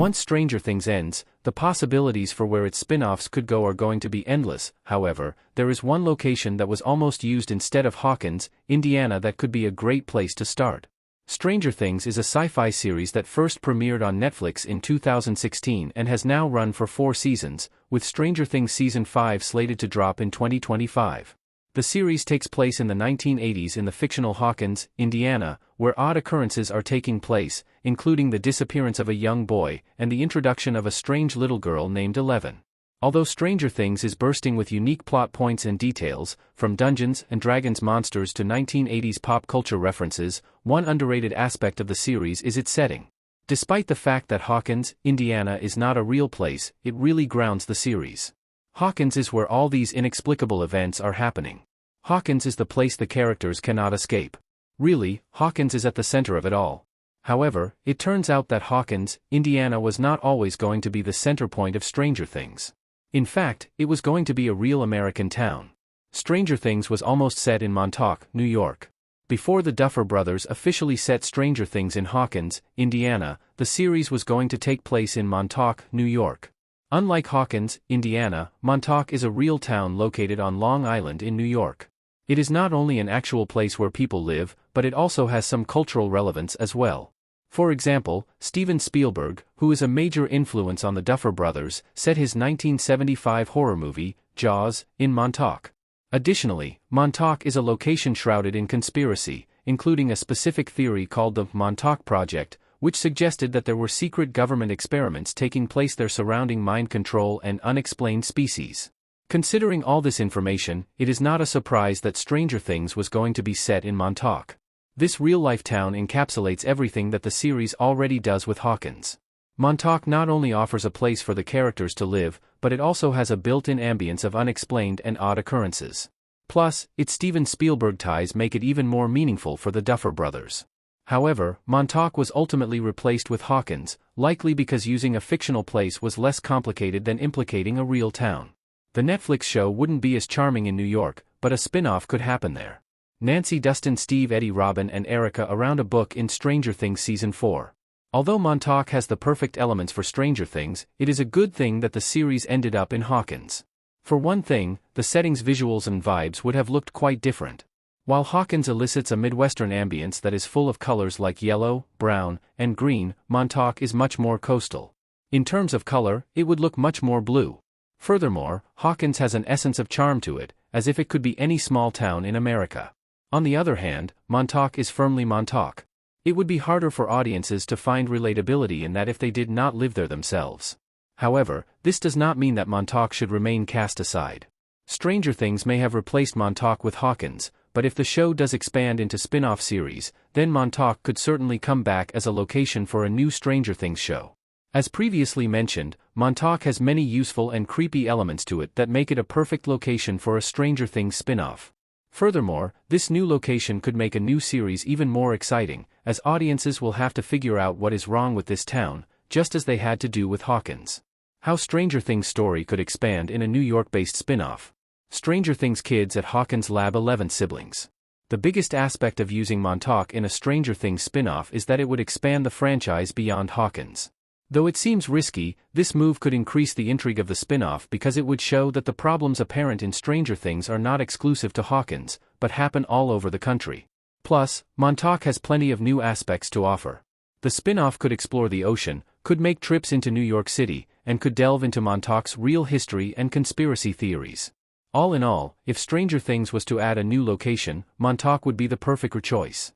Once Stranger Things ends, the possibilities for where its spin-offs could go are going to be endless. However, there is one location that was almost used instead of Hawkins, Indiana, that could be a great place to start. Stranger Things is a sci-fi series that first premiered on Netflix in 2016 and has now run for 4 seasons, with Stranger Things Season 5 slated to drop in 2025. The series takes place in the 1980s in the fictional Hawkins, Indiana, where odd occurrences are taking place, including the disappearance of a young boy and the introduction of a strange little girl named Eleven. Although Stranger Things is bursting with unique plot points and details, from Dungeons and Dragons monsters to 1980s pop culture references, one underrated aspect of the series is its setting. Despite the fact that Hawkins, Indiana is not a real place, it really grounds the series. Hawkins is where all these inexplicable events are happening. Hawkins is the place the characters cannot escape. Really, Hawkins is at the center of it all. However, it turns out that Hawkins, Indiana was not always going to be the center point of Stranger Things. In fact, it was going to be a real American town. Stranger Things was almost set in Montauk, New York. Before the Duffer Brothers officially set Stranger Things in Hawkins, Indiana, the series was going to take place in Montauk, New York. Unlike Hawkins, Indiana, Montauk is a real town located on Long Island in New York. It is not only an actual place where people live, but it also has some cultural relevance as well. For example, Steven Spielberg, who is a major influence on the Duffer Brothers, set his 1975 horror movie, Jaws, in Montauk. Additionally, Montauk is a location shrouded in conspiracy, including a specific theory called the Montauk Project, which suggested that there were secret government experiments taking place there surrounding mind control and unexplained species. Considering all this information, it is not a surprise that Stranger Things was going to be set in Montauk. This real-life town encapsulates everything that the series already does with Hawkins. Montauk not only offers a place for the characters to live, but it also has a built-in ambience of unexplained and odd occurrences. Plus, its Steven Spielberg ties make it even more meaningful for the Duffer Brothers. However, Montauk was ultimately replaced with Hawkins, likely because using a fictional place was less complicated than implicating a real town. The Netflix show wouldn't be as charming in New York, but a spin-off could happen there. Nancy, Dustin, Steve, Eddie, Robin, and Erica around a book in Stranger Things Season 4. Although Montauk has the perfect elements for Stranger Things, it is a good thing that the series ended up in Hawkins. For one thing, the setting's visuals and vibes would have looked quite different. While Hawkins elicits a Midwestern ambience that is full of colors like yellow, brown, and green, Montauk is much more coastal. In terms of color, it would look much more blue. Furthermore, Hawkins has an essence of charm to it, as if it could be any small town in America. On the other hand, Montauk is firmly Montauk. It would be harder for audiences to find relatability in that if they did not live there themselves. However, this does not mean that Montauk should remain cast aside. Stranger Things may have replaced Montauk with Hawkins, but if the show does expand into spin-off series, then Montauk could certainly come back as a location for a new Stranger Things show. As previously mentioned, Montauk has many useful and creepy elements to it that make it a perfect location for a Stranger Things spin-off. Furthermore, this new location could make a new series even more exciting, as audiences will have to figure out what is wrong with this town, just as they had to do with Hawkins. How Stranger Things story could expand in a New York-based spin-off. Stranger Things kids at Hawkins Lab 11 siblings. The biggest aspect of using Montauk in a Stranger Things spin-off is that it would expand the franchise beyond Hawkins. Though it seems risky, this move could increase the intrigue of the spin-off because it would show that the problems apparent in Stranger Things are not exclusive to Hawkins, but happen all over the country. Plus, Montauk has plenty of new aspects to offer. The spin-off could explore the ocean, could make trips into New York City, and could delve into Montauk's real history and conspiracy theories. All in all, if Stranger Things was to add a new location, Montauk would be the perfect choice.